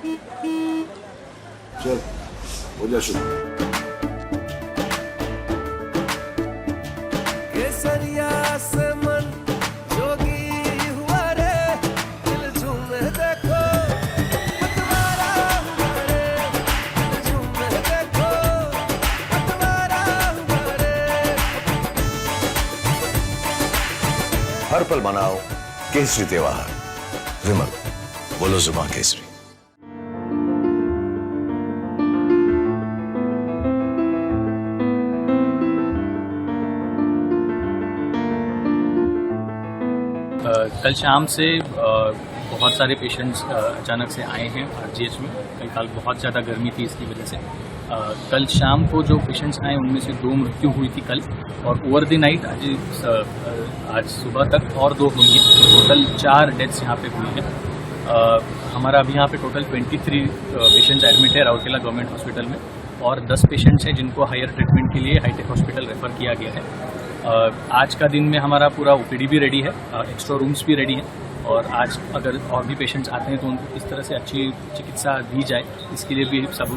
चल हो जा शुरू। केसरिया से मन जोगी हुआ रे, दिल झूमे देखो पतवारा हुआ रे, दिल झूमे देखो पतवारा हुआ रे। हर पल मनाओ केसरी त्योहार। विमल, बोलो जुबान केसरी। कल शाम से बहुत सारे पेशेंट्स अचानक से आए हैं आरजीएच में। कल बहुत ज़्यादा गर्मी थी, इसकी वजह से कल शाम को जो पेशेंट्स आए उनमें से 2 मृत्यु हुई थी कल, और ओवर द नाइट आज सुबह तक और 2 हुई हैं। टोटल 4 डेथ्स यहाँ पे हुई हैं। हमारा अभी यहाँ पे टोटल 23 पेशेंट्स एडमिट है राउरकेला गवर्नमेंट हॉस्पिटल में, और 10 पेशेंट्स हैं जिनको हायर ट्रीटमेंट के लिए हाईटेक हॉस्पिटल रेफर किया गया है। आज का दिन में हमारा पूरा ओपीडी भी रेडी है, एक्स्ट्रा रूम्स भी रेडी हैं, और आज अगर और भी पेशेंट्स आते हैं तो उनको किस तरह से अच्छी चिकित्सा दी जाए, इसके लिए भी सब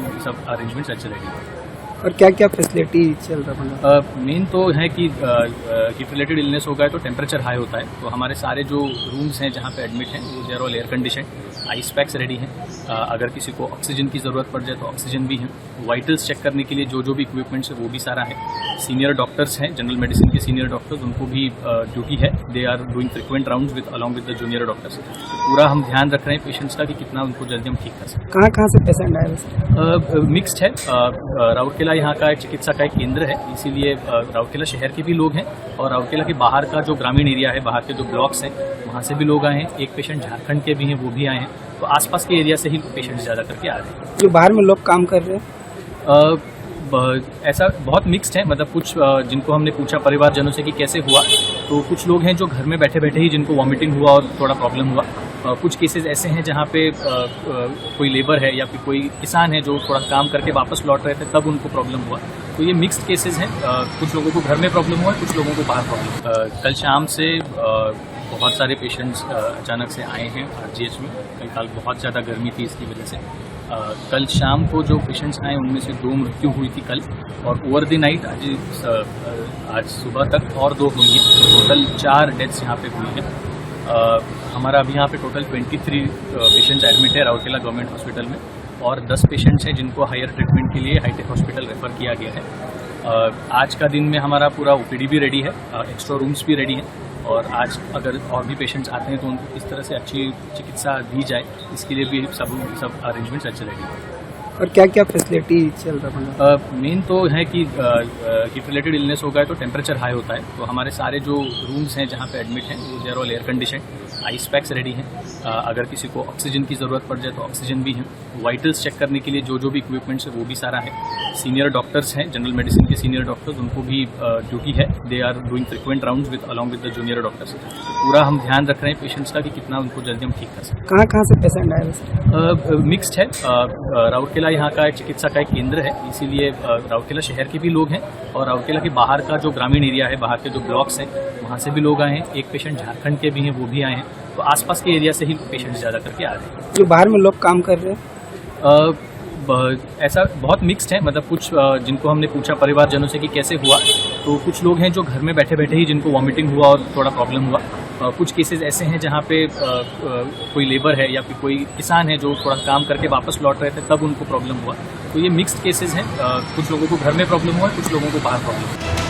अरेंजमेंट्स अच्छे रेडी हैं। और क्या क्या फैसिलिटी चल रहा है? मेन तो है कि हीट रिलेटेड इलनेस होगा तो टेम्परेचर हाई होता है, तो हमारे सारे जो रूम्स हैं जहाँ पे एडमिट हैं वो they are all air condition, ice packs ready हैं। अगर किसी को ऑक्सीजन की ज़रूरत पड़ जाए तो ऑक्सीजन भी है। वाइटल्स चेक करने के लिए जो भी इक्विपमेंट्स है वो भी सारा है। सीनियर डॉक्टर्स हैं, जनरल मेडिसिन के सीनियर डॉक्टर्स, उनको भी ड्यूटी है। They are doing frequent rounds with along with the junior doctors. तो पूरा हम ध्यान रख रहे हैं पेशेंट्स का कि कितना उनको जल्दी हम ठीक कर सकें। कहाँ से पेशेंट आए? मिक्स्ड है। राउरकेला यहाँ का एक चिकित्सा का एक केंद्र है, इसीलिए राउरकेला शहर के भी लोग हैं, और राउरकेला के बाहर का जो ग्रामीण एरिया है, बाहर के जो ब्लॉक्स हैं, वहाँ से भी लोग आए हैं। एक पेशेंट झारखंड के भी हैं, वो भी आए हैं। तो आसपास के एरिया से ही पेशेंट्स ज़्यादा करके आ रहे हैं। जो बाहर में लोग काम कर रहे हैं ऐसा बहुत मिक्स्ड है, मतलब कुछ जिनको हमने पूछा परिवारजनों से कि कैसे हुआ, तो कुछ लोग हैं जो घर में बैठे बैठे ही जिनको वॉमिटिंग हुआ और थोड़ा प्रॉब्लम हुआ। कुछ केसेस ऐसे हैं जहाँ पे कोई लेबर है या फिर कोई किसान है जो थोड़ा काम करके वापस लौट रहे थे, तब उनको प्रॉब्लम हुआ। तो ये मिक्स्ड केसेस हैं। कुछ लोगों को घर में प्रॉब्लम हुआ, कुछ लोगों को बाहर प्रॉब्लम। कल शाम से बहुत सारे पेशेंट्स अचानक से आए हैं आरजीएच में। कल बहुत ज़्यादा गर्मी थी, इसकी वजह से कल शाम को जो पेशेंट्स आए उनमें से 2 मृत्यु हुई थी कल, और ओवर द नाइट आज सुबह तक और 2 हुई हैं। टोटल 4 डेथ्स यहाँ पे हुई हैं। हमारा अभी यहाँ पे टोटल 23 पेशेंट्स एडमिट है राउरकेला गवर्नमेंट हॉस्पिटल में, और 10 पेशेंट्स हैं जिनको हायर ट्रीटमेंट के लिए हाईटेक हॉस्पिटल रेफर किया गया है। आज का दिन में हमारा पूरा ओपीडी भी रेडी है, एक्स्ट्रा रूम्स भी रेडी हैं, और आज अगर और भी पेशेंट्स आते हैं तो उनको किस तरह से अच्छी चिकित्सा दी जाए, इसके लिए भी सब अरेंजमेंट्स अच्छे रेडी हैं। और क्या क्या फैसिलिटी चल रहा है? मेन तो है कि हीट रिलेटेड इलनेस होगा तो टेम्परेचर हाई होता है, तो हमारे सारे जो रूम्स हैं जहाँ पे एडमिट हैं वो they are all air condition, ice packs ready हैं। अगर किसी को ऑक्सीजन की ज़रूरत पड़ जाए तो ऑक्सीजन भी है। वाइटल्स चेक करने के लिए जो भी इक्विपमेंट्स है वो भी सारा है। सीनियर डॉक्टर्स हैं, जनरल मेडिसिन के सीनियर डॉक्टर्स, उनको भी ड्यूटी है। They are doing frequent rounds with along with the junior doctors. तो पूरा हम ध्यान रख रहे हैं पेशेंट्स का कि कितना उनको जल्दी हम ठीक कर सकें। कहाँ से पेशेंट आए? मिक्स्ड है। राउरकेला यहाँ का एक चिकित्सा का एक केंद्र है, इसीलिए राउरकेला शहर के भी लोग हैं, और राउरकेला के बाहर का जो ग्रामीण एरिया है, बाहर के जो ब्लॉक्स हैं, वहाँ से भी लोग आए हैं। एक पेशेंट झारखंड के भी हैं, वो भी आए हैं। तो आसपास के एरिया से ही पेशेंट्स ज़्यादा करके आ रहे हैं। जो बाहर में लोग काम कर रहे हैं ऐसा बहुत मिक्स्ड है, मतलब कुछ जिनको हमने पूछा परिवारजनों से कि कैसे हुआ, तो कुछ लोग हैं जो घर में बैठे बैठे ही जिनको वॉमिटिंग हुआ और थोड़ा प्रॉब्लम हुआ। कुछ केसेस ऐसे हैं जहाँ पे कोई लेबर है या फिर कोई किसान है जो थोड़ा काम करके वापस लौट रहे थे, तब उनको प्रॉब्लम हुआ। तो ये मिक्स्ड केसेस हैं। कुछ लोगों को घर में प्रॉब्लम हुआ, कुछ लोगों को बाहर प्रॉब्लम हुआ।